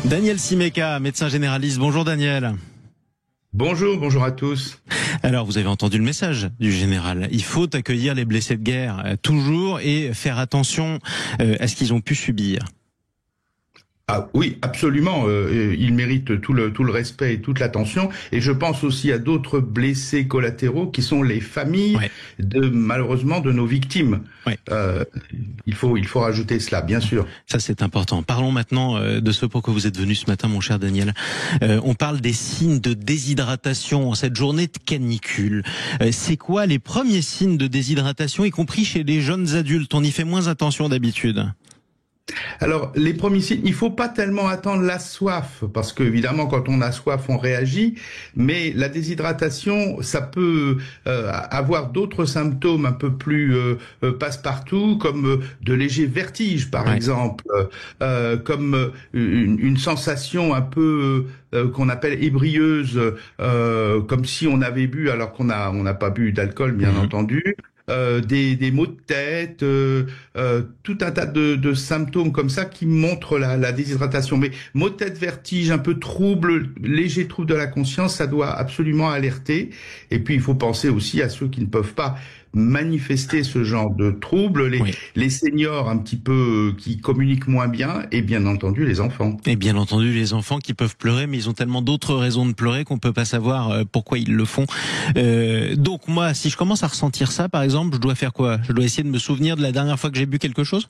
Daniel Simeka, médecin généraliste. Bonjour Daniel. Bonjour à tous. Alors, vous avez entendu le message du général. Il faut accueillir les blessés de guerre, toujours, et faire attention à ce qu'ils ont pu subir. Ah oui, absolument. Ils méritent tout le respect et toute l'attention. Et je pense aussi à d'autres blessés collatéraux qui sont les familles malheureusement de nos victimes. Ouais. Il faut rajouter cela, bien sûr. Ça, c'est important. Parlons maintenant de ce pourquoi vous êtes venu ce matin, mon cher Daniel. On parle des signes de déshydratation en cette journée de canicule. C'est quoi les premiers signes de déshydratation, y compris chez les jeunes adultes? On y fait moins attention d'habitude. Alors, les premiers signes, il faut pas tellement attendre la soif, parce que évidemment, quand on a soif, on réagit. Mais la déshydratation, ça peut avoir d'autres symptômes un peu plus passe-partout, comme de légers vertiges, par exemple, comme une sensation un peu qu'on appelle ébrieuse, comme si on avait bu alors qu'on n'a pas bu d'alcool, bien entendu. Des maux de tête, tout un tas de symptômes comme ça qui montrent la déshydratation. Mais maux de tête, vertige, un peu trouble, léger trouble de la conscience, ça doit absolument alerter. Et puis il faut penser aussi à ceux qui ne peuvent pas manifester ce genre de troubles, les seniors un petit peu qui communiquent moins bien, et bien entendu les enfants. Et bien entendu les enfants qui peuvent pleurer, mais ils ont tellement d'autres raisons de pleurer qu'on peut pas savoir pourquoi ils le font. Donc moi, si je commence à ressentir ça, par exemple, je dois faire quoi? Je dois essayer de me souvenir de la dernière fois que j'ai bu quelque chose?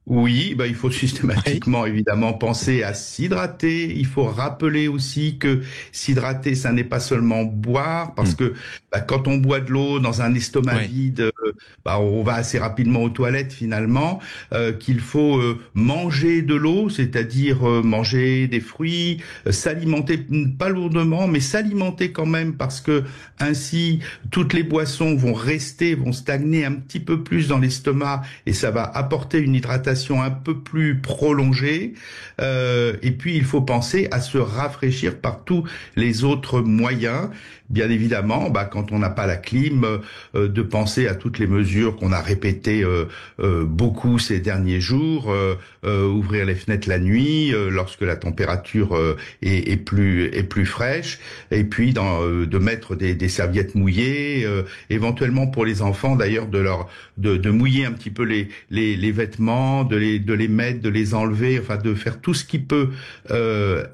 Oui, il faut systématiquement évidemment penser à s'hydrater. Il faut rappeler aussi que s'hydrater, ça n'est pas seulement boire, parce que quand on boit de l'eau dans un estomac vide, on va assez rapidement aux toilettes finalement. Qu'il faut manger de l'eau, c'est-à-dire manger des fruits, s'alimenter pas lourdement, mais s'alimenter quand même, parce que ainsi toutes les boissons vont stagner un petit peu plus dans l'estomac, et ça va apporter une hydratation un peu plus prolongée. Et puis il faut penser à se rafraîchir par tous les autres moyens. Bien évidemment, quand on n'a pas la clim, de penser à toutes les mesures qu'on a répétées beaucoup ces derniers jours, ouvrir les fenêtres la nuit lorsque la température est plus fraîche, et puis de mettre des serviettes mouillées, éventuellement pour les enfants d'ailleurs de mouiller un petit peu les vêtements, de les mettre, de les enlever, enfin de faire tout ce qui peut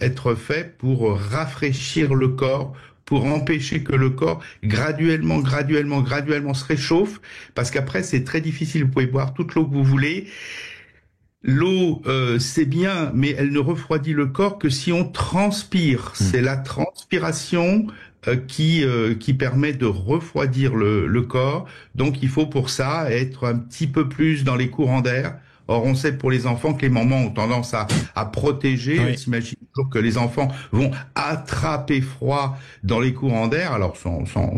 être fait pour rafraîchir le corps, pour empêcher que le corps graduellement se réchauffe, parce qu'après c'est très difficile. Vous pouvez boire toute l'eau que vous voulez. L'eau, c'est bien, mais elle ne refroidit le corps que si on transpire. C'est la transpiration qui permet de refroidir le corps. Donc il faut pour ça être un petit peu plus dans les courants d'air. Or, on sait pour les enfants que les mamans ont tendance à protéger. On s'imagine toujours que les enfants vont attraper froid dans les courants d'air. Alors,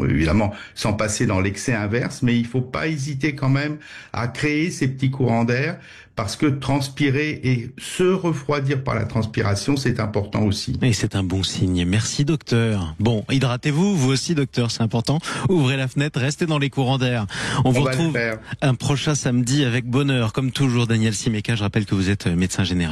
évidemment, sans passer dans l'excès inverse, mais il faut pas hésiter quand même à créer ces petits courants d'air, parce que transpirer et se refroidir par la transpiration, c'est important aussi. Et c'est un bon signe. Merci, docteur. Bon, hydratez-vous, vous aussi, docteur, c'est important. Ouvrez la fenêtre, restez dans les courants d'air. On vous retrouve un prochain samedi avec bonheur, comme toujours, Daniel Simeka. Je rappelle que vous êtes médecin généraliste.